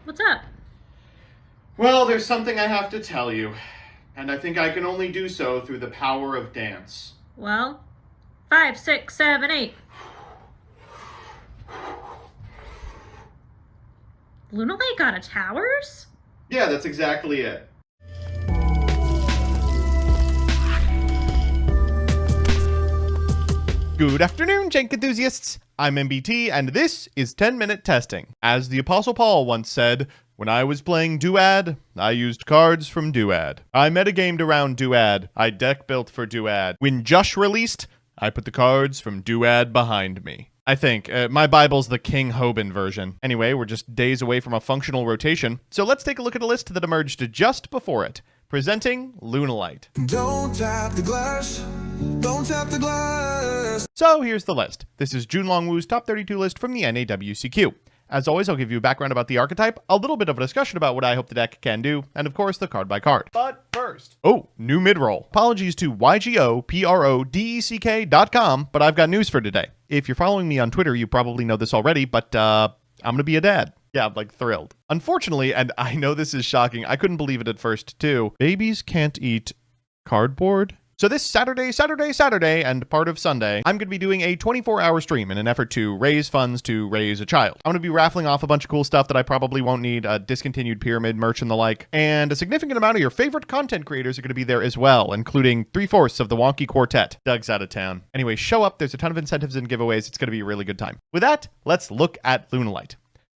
What's up? Well, there's something I have to tell you, and I think I can only do so through the power of dance. Well, five, six, seven, eight. Lunalight got a towers? Yeah, that's exactly it. Good afternoon, Jank enthusiasts. I'm MBT, and this is 10-Minute Testing. As the Apostle Paul once said, when I was playing Duad, I used cards from Duad. I metagamed around Duad. I deck built for Duad. When Jush released, I put the cards from Duad behind me. I think. My Bible's the King Hoban version. Anyway, we're just days away from a functional rotation, so let's take a look at a list that emerged just before it. Presenting Lunalight. Don't tap the glass. Don't tap the glass. So here's the list. This is Jun Longwoo's top 32 list from the NAWCQ. As always, I'll give you a background about the archetype, a little bit of a discussion about what I hope the deck can do, and of course the card by card. But first, new mid-roll. Apologies to YGOPRODECK.com, but I've got news for today. If you're following me on Twitter, you probably know this already, but I'm gonna be a dad. Yeah, I'm like thrilled. Unfortunately, and I know this is shocking, I couldn't believe it at first too, babies can't eat cardboard? So this Saturday, and part of Sunday, I'm going to be doing a 24-hour stream in an effort to raise funds to raise a child. I'm going to be raffling off a bunch of cool stuff that I probably won't need, discontinued pyramid merch and the like, and a significant amount of your favorite content creators are going to be there as well, including 3/4 of the Wonky Quartet. Doug's out of town. Anyway, show up. There's a ton of incentives and giveaways. It's going to be a really good time. With that, let's look at Lunalight.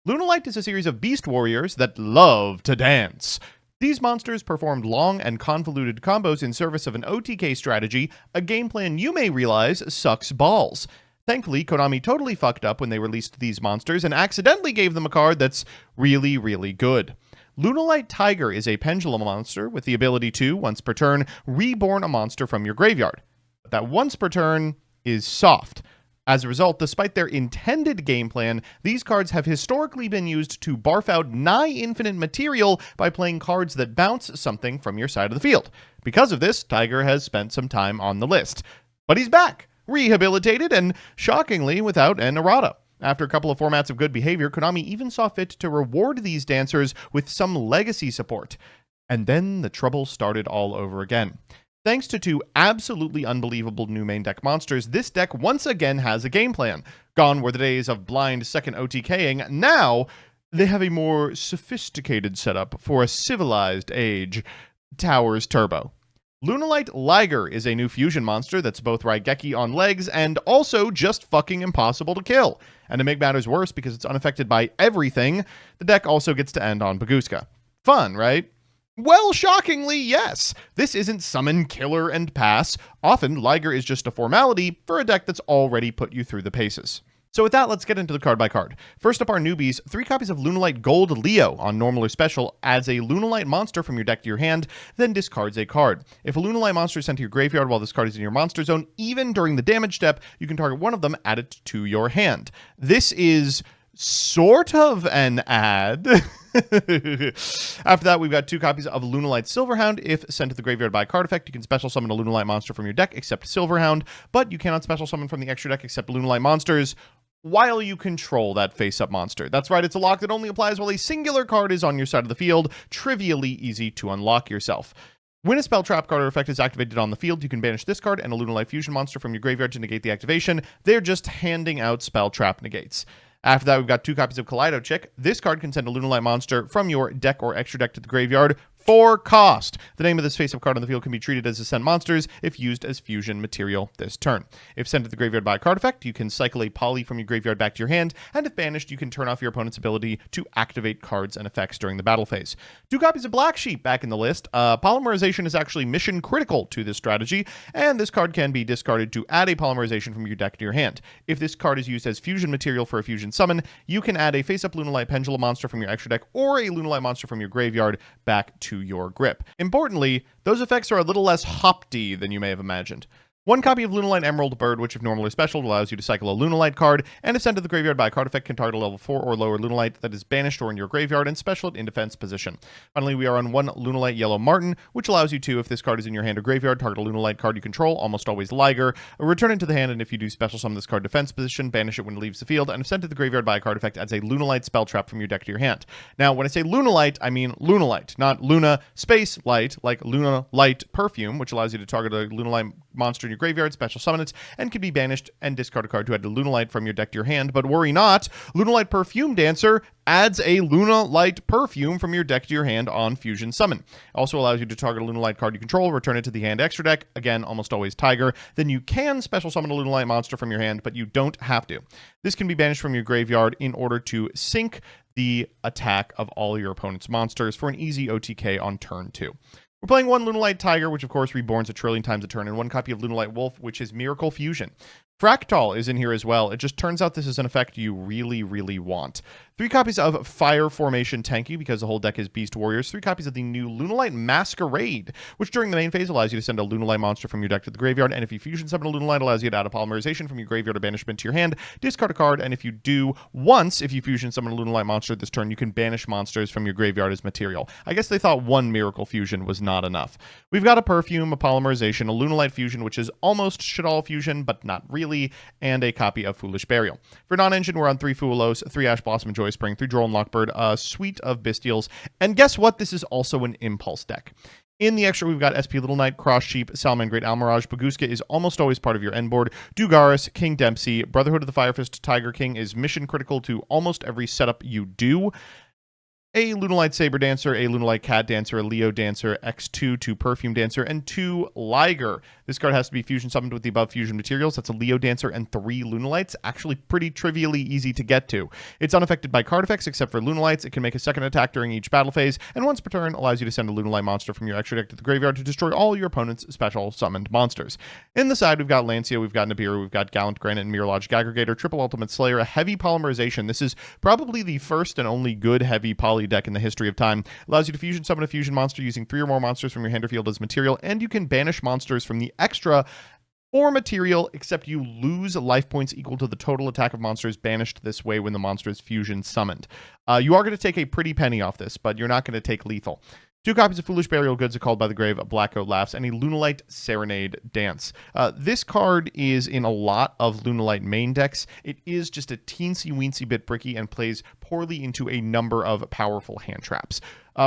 Lunalight is a series of beast warriors that love to dance. These monsters performed long and convoluted combos in service of an OTK strategy, a game plan you may realize sucks balls. Thankfully, Konami totally fucked up when they released these monsters and accidentally gave them a card that's really, really good. Lunalight Tiger is a pendulum monster with the ability to, once per turn, reborn a monster from your graveyard. But that once per turn is soft. As a result, despite their intended game plan, these cards have historically been used to barf out nigh infinite material by playing cards that bounce something from your side of the field. Because of this, Tiger has spent some time on the list. But he's back, rehabilitated, and shockingly without an errata. After a couple of formats of good behavior, Konami even saw fit to reward these dancers with some legacy support. And then the trouble started all over again. Thanks to two absolutely unbelievable new main deck monsters, this deck once again has a game plan. Gone were the days of blind second OTKing. Now, they have a more sophisticated setup for a civilized age. Towers Turbo. Lunalight Liger is a new fusion monster that's both Raigeki on legs and also just fucking impossible to kill. And to make matters worse, because it's unaffected by everything, the deck also gets to end on Baguska. Fun, right? Well, shockingly, yes. This isn't summon, killer, and pass. Often, Liger is just a formality for a deck that's already put you through the paces. So with that, let's get into the card by card. First up are newbies. 3 copies of Lunalight Gold Leo on normal or special adds a Lunalight monster from your deck to your hand, then discards a card. If a Lunalight monster is sent to your graveyard while this card is in your monster zone, even during the damage step, you can target one of them, add it to your hand. This is sort of an ad. After that, we've got 2 copies of Lunalight Silverhound. If sent to the graveyard by card effect, you can special summon a Lunalight monster from your deck except Silverhound, but you cannot special summon from the extra deck except Lunalight monsters while you control that face-up monster. That's right, it's a lock that only applies while a singular card is on your side of the field. Trivially easy to unlock yourself. When a spell trap card or effect is activated on the field, you can banish this card and a Lunalight fusion monster from your graveyard to negate the activation. They're just handing out spell trap negates. After that, we've got 2 copies of Kaleido Chick. This card can send a Lunalight monster from your deck or extra deck to the graveyard for cost. The name of this face-up card on the field can be treated as a send monsters if used as fusion material this turn. If sent to the graveyard by a card effect, you can cycle a poly from your graveyard back to your hand, and if banished, you can turn off your opponent's ability to activate cards and effects during the battle phase. 2 copies of Black Sheep back in the list. Polymerization is actually mission critical to this strategy, and this card can be discarded to add a polymerization from your deck to your hand. If this card is used as fusion material for a fusion summon, you can add a face-up Lunalight Pendulum monster from your extra deck or a Lunalight monster from your graveyard back to your grip. Importantly, those effects are a little less hopty than you may have imagined. One copy of Lunalight Emerald Bird, which if normal or special allows you to cycle a Lunalight card, and if sent to the graveyard by a card effect, can target a level 4 or lower Lunalight that is banished or in your graveyard and special it in defense position. Finally, we are on one Lunalight Yellow Martin, which allows you to, if this card is in your hand or graveyard, target a Lunalight card you control, almost always Liger, return it to the hand, and if you do special summon this card defense position, banish it when it leaves the field, and if sent to the graveyard by a card effect, adds a Lunalight spell trap from your deck to your hand. Now, when I say Lunalight, I mean Lunalight, not Luna space light, like Lunalight Perfume, which allows you to target a Lunalight monster in your graveyard, special summon it, and can be banished and discard a card to add a Lunalight from your deck to your hand. But worry not, Lunalight Perfume Dancer adds a Lunalight Perfume from your deck to your hand on Fusion Summon. Also allows you to target a Lunalight card you control, return it to the hand extra deck, again, almost always Tiger. Then you can special summon a Lunalight monster from your hand, but you don't have to. This can be banished from your graveyard in order to sync the attack of all your opponent's monsters for an easy OTK on turn 2. We're playing one Lunalight Tiger, which of course reborns a trillion times a turn, and one copy of Lunalight Wolf, which is Miracle Fusion. Fractal is in here as well. It just turns out this is an effect you really, really want. 3 copies of Fire Formation Tenki, because the whole deck is Beast Warriors. 3 copies of the new Lunalight Masquerade, which during the main phase allows you to send a Lunalight monster from your deck to the graveyard, and if you fusion summon a Lunalight, allows you to add a Polymerization from your graveyard or banishment to your hand, discard a card, and if you do once, if you fusion summon a Lunalight monster this turn, you can banish monsters from your graveyard as material. I guess they thought one Miracle Fusion was not enough. We've got a Perfume, a Polymerization, a Lunalight Fusion, which is almost Shadal Fusion, but not really, and a copy of Foolish Burial. For non-engine, we're on 3 Fuelos, 3 Ash Blossom Joy Spring, 3 Droll and Lockbird, a suite of Bestials, and guess what? This is also an Impulse deck. In the extra, we've got SP Little Knight, Cross Sheep, Salamangreat Almirage. Baguska is almost always part of your end board. Dugaris, King Dempsey, Brotherhood of the Firefist, Tiger King is mission critical to almost every setup you do. A Lunalight Saber Dancer, a Lunalight Cat Dancer, a Leo Dancer, X2, 2 Perfume Dancer, and 2 Liger. This card has to be fusion summoned with the above fusion materials. That's a Leo Dancer and 3 Lunalights. Actually pretty trivially easy to get to. It's unaffected by card effects except for Lunalights. It can make a second attack during each battle phase, and once per turn allows you to send a Lunalight monster from your extra deck to the graveyard to destroy all your opponent's special summoned monsters. In the side, we've got Lancia, we've got Nibiru, we've got Gallant Granite and Mirror Logic Aggregator, Triple Ultimate Slayer, a heavy Polymerization. This is probably the first and only good heavy poly deck in the history of time. Allows you to fusion summon a fusion monster using 3 or more monsters from your hand or field as material, and you can banish monsters from the extra or material, except you lose life points equal to the total attack of monsters banished this way when the monster is fusion summoned. You are going to take a pretty penny off this, but you're not going to take lethal. 2 copies of Foolish Burial Goods, A Called by the Grave, Blackout Laughs, and a Lunalight Serenade Dance. This card is in a lot of Lunalight main decks. It is just a teensy-weensy bit bricky and plays poorly into a number of powerful hand traps.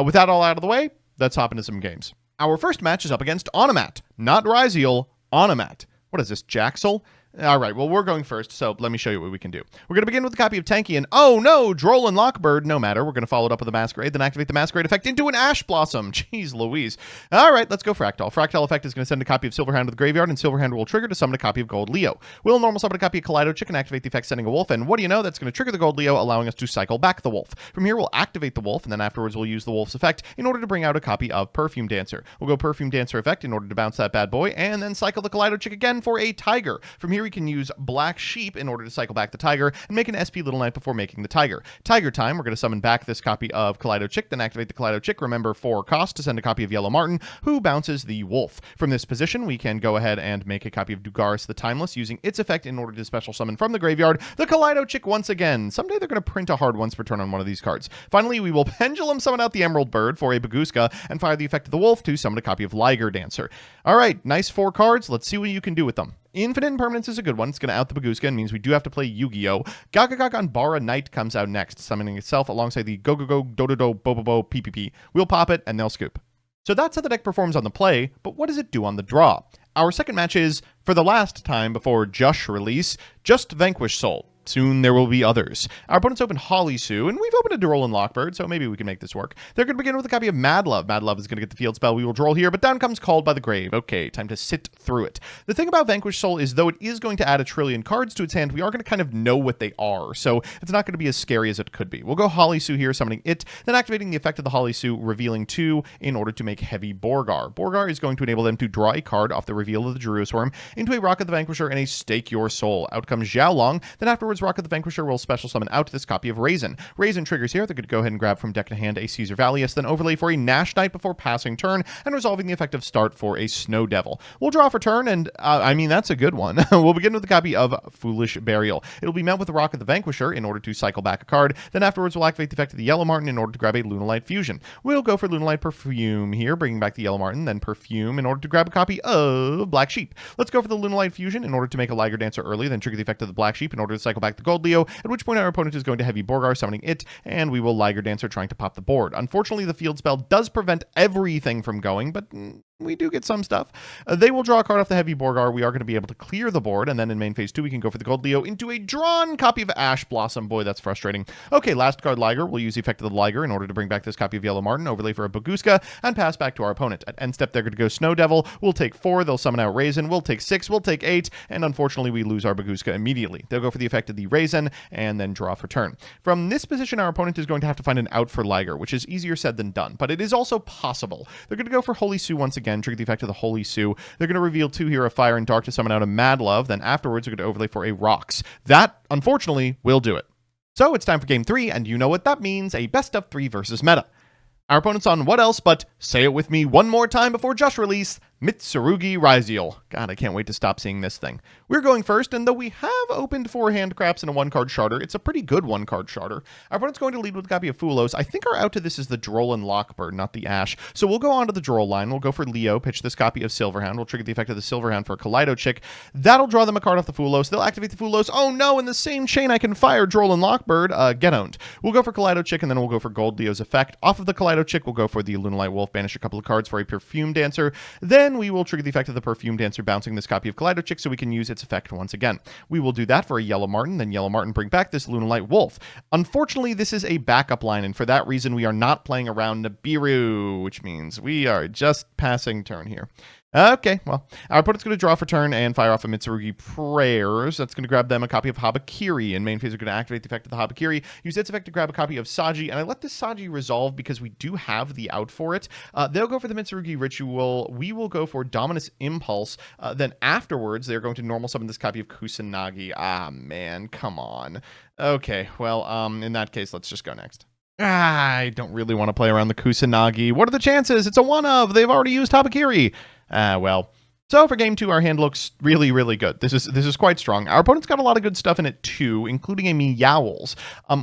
With that all out of the way, let's hop into some games. Our first match is up against Onomat, not Ryziel, Onomat. What is this, Jaxel? All right, well, we're going first, so let me show you what we can do. We're going to begin with a copy of Tanky, and oh no, Droll and Lockbird, no matter. We're going to follow it up with a Masquerade, then activate the Masquerade effect into an Ash Blossom. Jeez Louise. All right, let's go Fractal. Fractal effect is going to send a copy of Silverhand to the graveyard, and Silverhand will trigger to summon a copy of Gold Leo. We'll normal summon a copy of Kaleido Chick and activate the effect sending a wolf, and what do you know, that's going to trigger the Gold Leo, allowing us to cycle back the wolf. From here, we'll activate the wolf, and then afterwards we'll use the wolf's effect in order to bring out a copy of Perfume Dancer. We'll go Perfume Dancer effect in order to bounce that bad boy, and then cycle the Kaleido Chick again for a Tiger. From here, we can use Black Sheep in order to cycle back the Tiger and make an SP Little Knight before making the Tiger. Tiger time, we're going to summon back this copy of Kaleido Chick, then activate the Kaleido Chick, remember 4 cost to send a copy of Yellow Martin, who bounces the wolf. From this position, we can go ahead and make a copy of Dugaris the Timeless using its effect in order to special summon from the graveyard the Kaleido Chick once again. Someday they're going to print a hard once per turn on one of these cards. Finally, we will Pendulum summon out the Emerald Bird for a Baguska and fire the effect of the wolf to summon a copy of Liger Dancer. All right, nice 4 cards. Let's see what you can do with them. Infinite Impermanence is a good one. It's going to out the Baguska and means we do have to play Yu-Gi-Oh! Gagaganbara Knight comes out next, summoning itself alongside the Go-Go-Go, Do-Do-Do, Bo-Bo-Bo, P-P-P. We'll pop it, and they'll scoop. So that's how the deck performs on the play, but what does it do on the draw? Our second match is, for the last time before Jush release, Just Vanquish Soul. Soon there will be others. Our opponents open Holly Sue, and we've opened a Duel and Lockbird, so maybe we can make this work. They're going to begin with a copy of Mad Love. Mad Love is going to get the field spell. We will draw here, but down comes Called by the Grave. Okay, time to sit through it. The thing about Vanquish Soul is, though it is going to add a trillion cards to its hand, we are going to kind of know what they are, so it's not going to be as scary as it could be. We'll go Holly Sue here, summoning it, then activating the effect of the Holly Sue, revealing 2 in order to make Heavy Borgar. Borgar is going to enable them to draw a card off the reveal of the Jerusalem into a Rock of the Vanquisher and a Stake Your Soul. Out comes Xiaolong, then afterwards afterwards, Rock of the Vanquisher will special summon out this copy of Raisin. Raisin triggers here. They're going to go ahead and grab from deck to hand a Caesar Valius, then overlay for a Nash Knight before passing turn, and resolving the effective start for a Snow Devil. We'll draw for turn, and I mean, that's a good one. We'll begin with a copy of Foolish Burial. It'll be met with the Rock of the Vanquisher in order to cycle back a card. Then afterwards, we'll activate the effect of the Yellow Marten in order to grab a Lunalight Fusion. We'll go for Lunalight Perfume here, bringing back the Yellow Marten, then Perfume in order to grab a copy of Black Sheep. Let's go for the Lunalight Fusion in order to make a Liger Dancer early, then trigger the effect of the Black Sheep in order to cycle back the Gold Leo, at which point our opponent is going to Heavy Borgar, summoning it, and we will Liger Dancer trying to pop the board. Unfortunately, the field spell does prevent everything from going, but we do get some stuff. They will draw a card off the Heavy Borgar. We are going to be able to clear the board, and then in main phase 2, we can go for the Gold Leo into a drawn copy of Ash Blossom. Boy, that's frustrating. Okay, last card, Liger. We'll use the effect of the Liger in order to bring back this copy of Yellow Marten, overlay for a Baguska, and pass back to our opponent. At end step, they're going to go Snow Devil. We'll take 4. They'll summon out Raisin. We'll take 6. We'll take 8. And unfortunately, we lose our Baguska immediately. They'll go for the effect of the Raisin and then draw for turn. From this position, our opponent is going to have to find an out for Liger, which is easier said than done, but it is also possible. They're going to go for Holy Sue once again, trigger the effect of the Holy Sue. They're going to reveal 2 here of Fire and Dark to summon out a Mad Love. Then afterwards, they're going to overlay for a Rocks. That, unfortunately, will do it. So it's time for game 3, and you know what that means, a best of 3 versus meta. Our opponent's on what else but, say it with me one more time before just release, Mitsurugi Raziel. God, I can't wait to stop seeing this thing. We're going first, and though we have opened 4 handcrafts and a 1-card Charter, it's a pretty good 1-card Charter. Our opponent's going to lead with a copy of Fulos. I think our out to this is the Droll and Lockbird, not the Ash. So we'll go on to the Droll line. We'll go for Leo, pitch this copy of Silverhound. We'll trigger the effect of the Silverhound for a Kaleido Chick. That'll draw them a card off the Fulos. They'll activate the Fulos. Oh no, in the same chain I can fire Droll and Lockbird. Get owned. We'll go for Kaleido Chick, and then we'll go for Gold Leo's effect. Off of the Kaleido Chick, we'll go for the Lunalight Wolf, banish a couple of cards for a Perfume Dancer. Then we will trigger the effect of the Perfume Dancer, bouncing this copy of Kaleido Chick so we can use its effect once again. We will do that for a Yellow Marten, then Yellow Marten bring back this Lunalight Wolf. Unfortunately, this is a backup line, and for that reason, we are not playing around Nibiru, which means we are just passing turn here. Okay, well, our opponent's going to draw for turn and fire off a Mitsurugi Prayers. That's going to grab them a copy of Habakiri. In main phase, we're going to activate the effect of the Habakiri, use its effect to grab a copy of Saji, and I let this Saji resolve because we do have the out for it. They'll go for the Mitsurugi Ritual. We will go for Dominus Impulse. Then afterwards, they're going to normal summon this copy of Kusanagi. Ah, man, come on. Okay, well, in that case, let's just go next. I don't really want to play around the Kusanagi. What are the chances? It's a one of. They've already used Habakiri. Well. So for game 2, our hand looks really, really good. This is quite strong. Our opponent's got a lot of good stuff in it too, including a Meowls.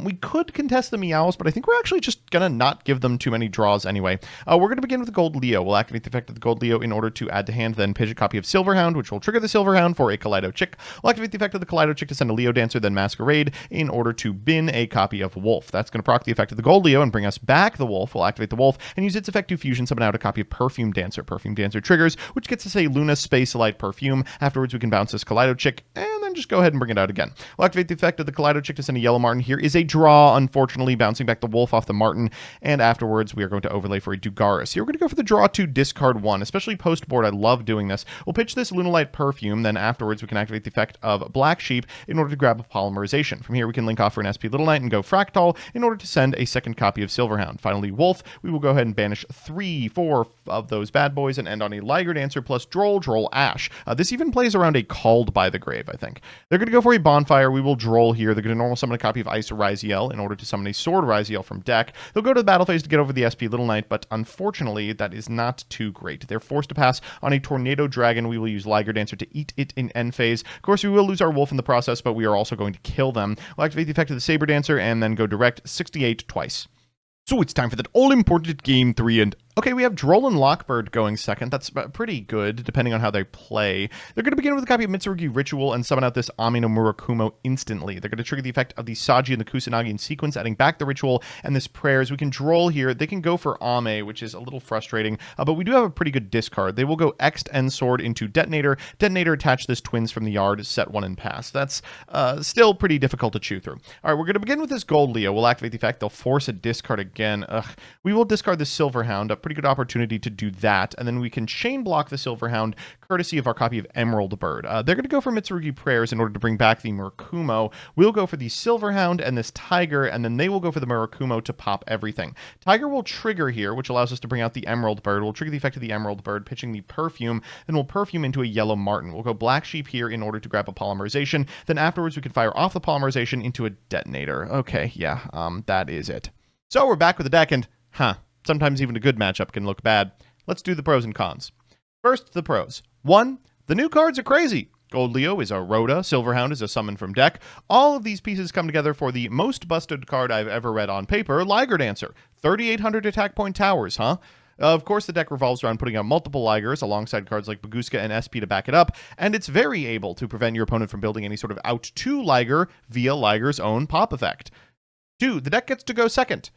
We could contest the Meowls, but I think we're actually just going to not give them too many draws anyway. We're going to begin with the Gold Leo. We'll activate the effect of the Gold Leo in order to add to hand, then pitch a copy of Silverhound, which will trigger the Silverhound for a Kaleido Chick. We'll activate the effect of the Kaleido Chick to send a Leo Dancer, then Masquerade, in order to bin a copy of Wolf. That's going to proc the effect of the Gold Leo and bring us back the Wolf. We'll activate the Wolf and use its effect to fusion summon out a copy of Perfume Dancer. Perfume Dancer triggers, which gets us a Luna Space Light Perfume. Afterwards, we can bounce this Kaleido Chick, and then just go ahead and bring it out again. We'll activate the effect of the Kaleido Chick to send a Yellow Marten. Here is a draw, unfortunately, bouncing back the Wolf off the Marten, and afterwards, we are going to overlay for a Dugaris. Here, we're going to go for the draw 2, discard 1, especially post-board. I love doing this. We'll pitch this Lunalight Perfume, then afterwards, we can activate the effect of Black Sheep in order to grab a Polymerization. From here, we can link off for an SP Little Knight and go Fractal in order to send a second copy of Silverhound. Finally, Wolf, we will go ahead and banish 4 of those bad boys and end on a Liger Dancer plus Droll Ash. This even plays around a Called by the Grave, I think. They're going to go for a Bonfire. We will Droll here. They're going to normal summon a copy of Ice Raziel in order to summon a Sword Raziel from deck. They'll go to the battle phase to get over the SP Little Knight, but unfortunately, that is not too great. They're forced to pass on a Tornado Dragon. We will use Liger Dancer to eat it in end phase. Of course, we will lose our Wolf in the process, but we are also going to kill them. We'll activate the effect of the Saber Dancer and then go direct 68 twice. So it's time for that all-important game 3, and okay, we have Droll and Lockbird going second. That's pretty good, depending on how they play. They're going to begin with a copy of Mitsurugi Ritual and summon out this Ami no Murakumo instantly. They're going to trigger the effect of the Saji and the Kusanagi in sequence, adding back the Ritual and this Prayers. We can Droll here. They can go for Ame, which is a little frustrating, but we do have a pretty good discard. They will go X'd End Sword into Detonator. Detonator, attach this Twins from the Yard, set 1 and pass. That's still pretty difficult to chew through. All right, we're going to begin with this Gold Leo. We'll activate the effect. They'll force a discard again. We will discard the Silverhound. Pretty pretty good opportunity to do that. And then we can chain block the Silverhound, courtesy of our copy of Emerald Bird. They're going to go for Mitsurugi Prayers in order to bring back the Murakumo. We'll go for the Silverhound and this Tiger, and then they will go for the Murakumo to pop everything. Tiger will trigger here, which allows us to bring out the Emerald Bird. We'll trigger the effect of the Emerald Bird, pitching the Perfume, then we'll Perfume into a Yellow Marten. We'll go Black Sheep here in order to grab a Polymerization. Then afterwards, we can fire off the Polymerization into a Detonator. Okay, yeah, that is it. So we're back with the deck, and, sometimes even a good matchup can look bad. Let's do the pros and cons. First, the pros. 1, the new cards are crazy. Gold Leo is a Rhoda, Silverhound is a summon from deck. All of these pieces come together for the most busted card I've ever read on paper, Liger Dancer. 3,800 attack point towers, huh? Of course, the deck revolves around putting out multiple Ligers alongside cards like Baguska and SP to back it up, and it's very able to prevent your opponent from building any sort of out-to Liger via Liger's own pop effect. 2, the deck gets to go second.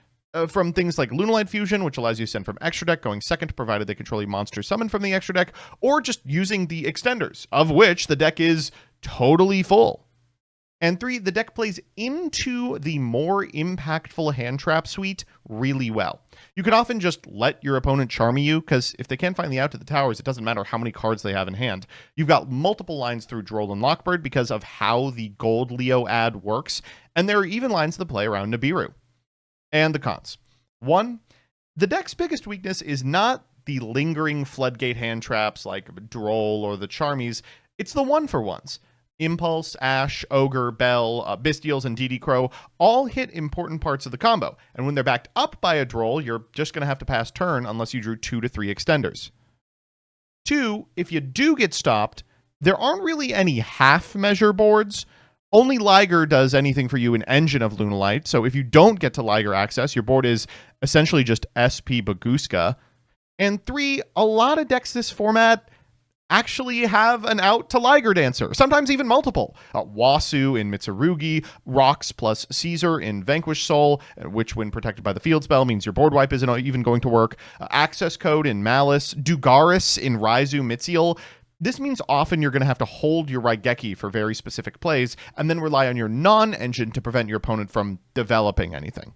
From things like Lunalight Fusion, which allows you to send from extra deck, going second provided they control a monster summon from the extra deck, or just using the extenders, of which the deck is totally full. And 3, the deck plays into the more impactful hand trap suite really well. You can often just let your opponent charm you, because if they can't find the out to the towers, it doesn't matter how many cards they have in hand. You've got multiple lines through Droll and Lockbird because of how the Gold Leo ad works, and there are even lines to play around Nibiru. And the cons. 1, the deck's biggest weakness is not the lingering floodgate hand traps like Droll or the Charmies, it's the one-for-ones. Impulse, Ash, Ogre, Bell, Bestials, and DD Crow all hit important parts of the combo, and when they're backed up by a Droll, you're just going to have to pass turn unless you drew 2 to 3 extenders. 2, if you do get stopped, there aren't really any half-measure boards. Only Liger does anything for you in Engine of Lunalight, so if you don't get to Liger access, your board is essentially just SP Baguska. And 3, a lot of decks this format actually have an out to Liger Dancer, sometimes even multiple. Wasu in Mitsurugi, Rocks plus Caesar in Vanquish Soul, which when protected by the field spell means your board wipe isn't even going to work. Access Code in Malice, Dugaris in Raizu Mitziel. This means often you're going to have to hold your Raigeki for very specific plays, and then rely on your non-engine to prevent your opponent from developing anything.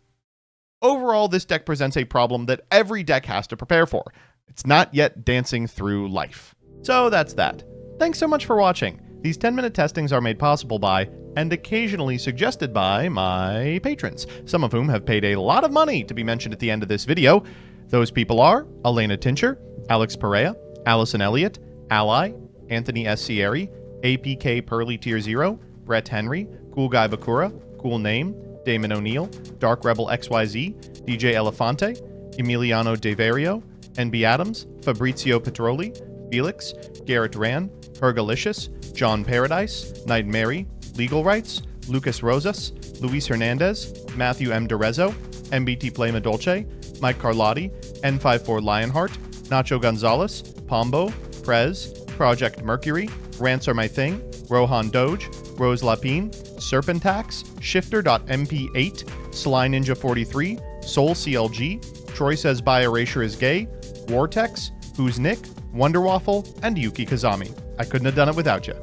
Overall, this deck presents a problem that every deck has to prepare for. It's not yet dancing through life. So that's that. Thanks so much for watching. These 10-minute testings are made possible by, and occasionally suggested by, my patrons, some of whom have paid a lot of money to be mentioned at the end of this video. Those people are Elena Tincher, Alex Perea, Allison Elliott, Ally, Anthony S. Sierri, APK Pearly Tier 0, Brett Henry, Cool Guy Bakura, Cool Name, Damon O'Neill, Dark Rebel XYZ, DJ Elefante, Emiliano Deverio, NB Adams, Fabrizio Petroli, Felix, Garrett Ran, Hergalicious, John Paradise, Night Mary, Legal Rights, Lucas Rosas, Luis Hernandez, Matthew M. Derezzo, MBT Play Dolce, Mike Carlotti, N54 Lionheart, Nacho Gonzalez, Pombo, Prez, Project Mercury, Rants Are My Thing, Rohan Doge, Rose Lapine, Serpentax, Shifter.mp8, Sly Ninja 43, Soul CLG, Troy Says By Erasure is Gay, Vortex, Who's Nick, Wonder Waffle, and Yuki Kazami. I couldn't have done it without you.